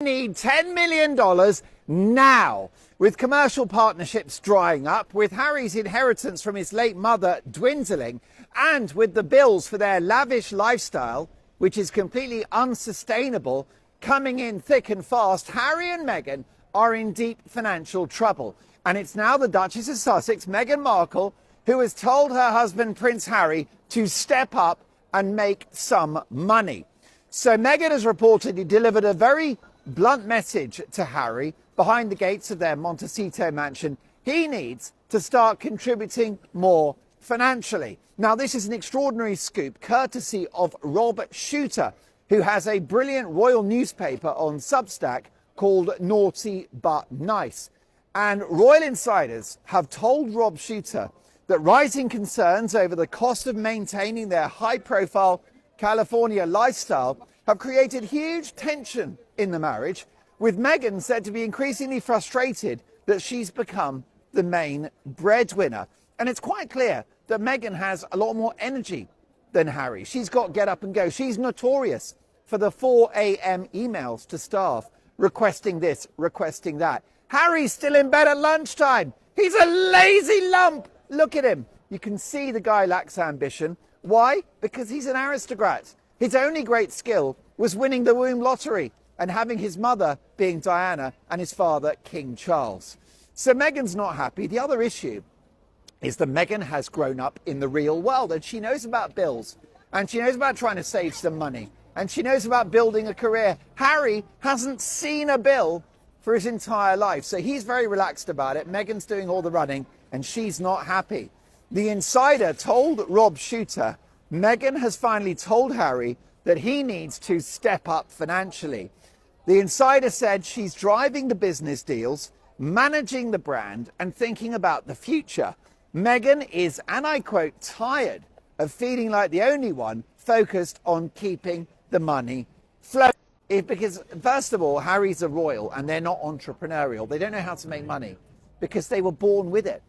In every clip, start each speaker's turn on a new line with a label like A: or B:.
A: Need $10 million now. With commercial partnerships drying up, with Harry's inheritance from his late mother dwindling, and with the bills for their lavish lifestyle, which is completely unsustainable, coming in thick and fast, Harry and Meghan are in deep financial trouble. And it's now the Duchess of Sussex, Meghan Markle, who has told her husband, Prince Harry, to step up and make some money. So Meghan has reportedly delivered a very blunt message to Harry behind the gates of their Montecito mansion. He needs to start contributing more financially. Now, this is an extraordinary scoop courtesy of Rob Shooter, who has a brilliant royal newspaper on Substack called Naughty But Nice. And royal insiders have told Rob Shooter that rising concerns over the cost of maintaining their high-profile California lifestyle have created huge tension in the marriage, with Meghan said to be increasingly frustrated that she's become the main breadwinner. And it's quite clear that Meghan has a lot more energy than Harry. She's got get up and go. She's notorious for the 4 a.m. emails to staff requesting this, requesting that. Harry's still in bed at lunchtime. He's a lazy lump. Look at him. You can see the guy lacks ambition. Why? Because he's an aristocrat. His only great skill was winning the womb lottery and having his mother being Diana and his father King Charles. So Meghan's not happy. The other issue is that Meghan has grown up in the real world, and she knows about bills, and she knows about trying to save some money, and she knows about building a career. Harry hasn't seen a bill for his entire life, so he's very relaxed about it. Meghan's doing all the running, and she's not happy. The insider told Rob Shooter Meghan has finally told Harry that he needs to step up financially. The insider said she's driving the business deals, managing the brand, and thinking about the future. Meghan is, and I quote, tired of feeling like the only one focused on keeping the money flowing. Because, first of all, Harry's a royal and they're not entrepreneurial. They don't know how to make money because they were born with it.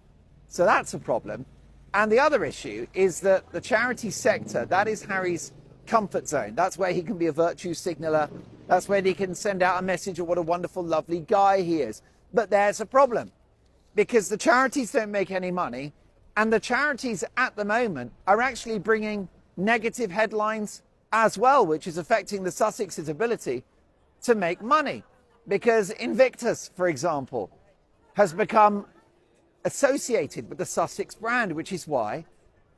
A: So that's a problem. And the other issue is that the charity sector, that is Harry's comfort zone. That's where he can be a virtue signaler. That's where he can send out a message of what a wonderful, lovely guy he is. But there's a problem, because the charities don't make any money, and the charities at the moment are actually bringing negative headlines as well, which is affecting the Sussex's ability to make money. Because Invictus, for example, has become associated with the Sussex brand, which is why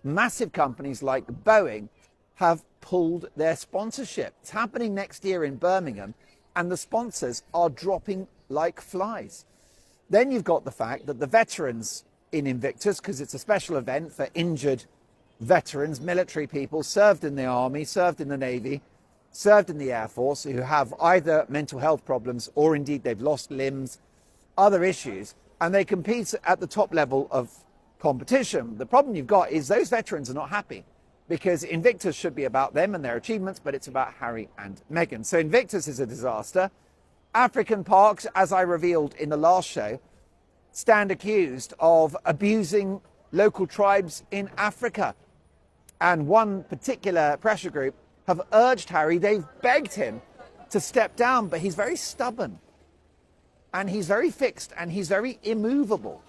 A: massive companies like Boeing have pulled their sponsorship. It's happening next year in Birmingham, and the sponsors are dropping like flies. Then you've got the fact that the veterans in Invictus, because it's a special event for injured veterans, military people, served in the army, served in the navy, served in the Air Force, who have either mental health problems or indeed they've lost limbs, other issues, and they compete at the top level of competition. The problem you've got is those veterans are not happy, because Invictus should be about them and their achievements, but it's about Harry and Meghan. So Invictus is a disaster. African parks, as I revealed in the last show, stand accused of abusing local tribes in Africa. And one particular pressure group have urged Harry, they've begged him to step down, but he's very stubborn. And he's very fixed, and he's very immovable.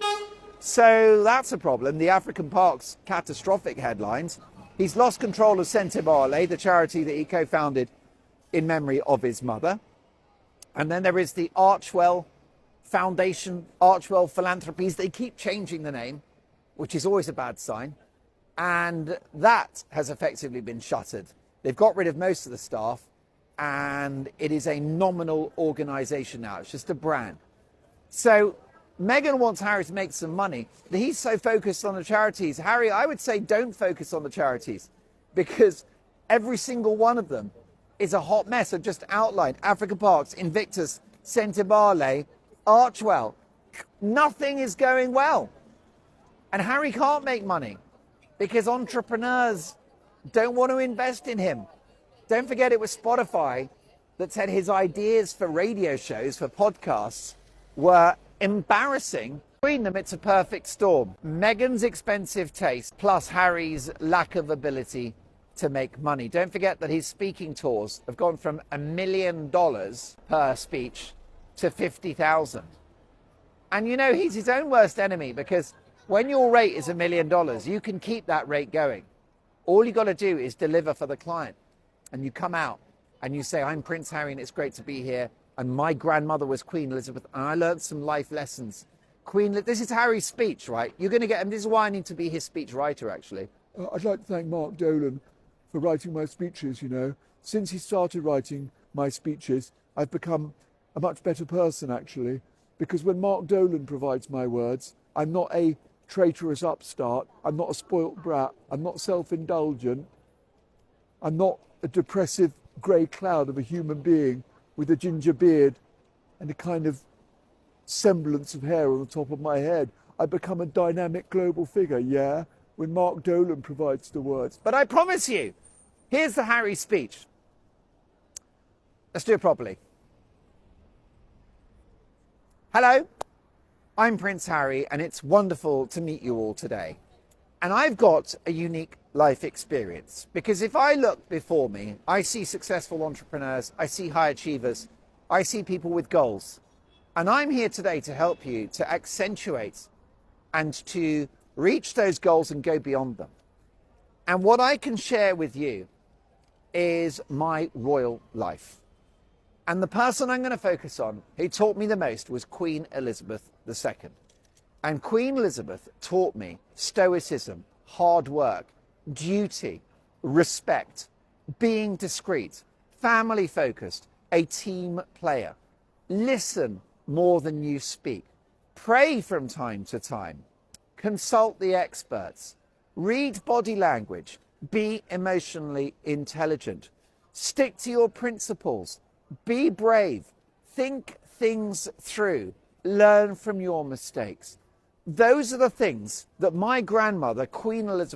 A: So that's a problem. The African parks catastrophic headlines. He's lost control of Sentebale, the charity that he co-founded in memory of his mother. And then there is the Archwell Foundation, Archwell Philanthropies. They keep changing the name, which is always a bad sign. And that has effectively been shuttered. They've got rid of most of the staff, and it is a nominal organisation now. It's just a brand. So Meghan wants Harry to make some money. He's so focused on the charities. Harry, I would say don't focus on the charities, because every single one of them is a hot mess. I've just outlined African Parks, Invictus, Sentebale, Archwell. Nothing is going well. And Harry can't make money because entrepreneurs don't want to invest in him. Don't forget, it was Spotify that said his ideas for radio shows, for podcasts, were embarrassing. Between them, it's a perfect storm. Meghan's expensive taste plus Harry's lack of ability to make money. Don't forget that his speaking tours have gone from $1 million per speech to 50,000. And you know, he's his own worst enemy, because when your rate is $1 million, you can keep that rate going. All you got to do is deliver for the client. And you come out and you say, I'm Prince Harry and it's great to be here. And my grandmother was Queen Elizabeth and I learned some life lessons. This is Harry's speech, right? You're going to get him. This is why I need to be his speech writer, actually.
B: I'd like to thank Mark Dolan for writing my speeches, you know. Since he started writing my speeches, I've become a much better person, actually, because when Mark Dolan provides my words, I'm not a traitorous upstart, I'm not a spoilt brat, I'm not self-indulgent, I'm not a depressive grey cloud of a human being with a ginger beard and a kind of semblance of hair on the top of my head. I become a dynamic global figure, yeah, when Mark Dolan provides the words.
A: But I promise you, here's the Harry speech. Let's do it properly. Hello, I'm Prince Harry, and it's wonderful to meet you all today. And I've got a unique life experience, because if I look before me, I see successful entrepreneurs, I see high achievers, I see people with goals. And I'm here today to help you to accentuate and to reach those goals and go beyond them. And what I can share with you is my royal life. And the person I'm going to focus on who taught me the most was Queen Elizabeth II. And Queen Elizabeth taught me stoicism, hard work, duty, respect, being discreet, family focused, a team player. Listen more than you speak. Pray from time to time. Consult the experts. Read body language. Be emotionally intelligent. Stick to your principles. Be brave. Think things through. Learn from your mistakes. Those are the things that my grandmother, Queen Elizabeth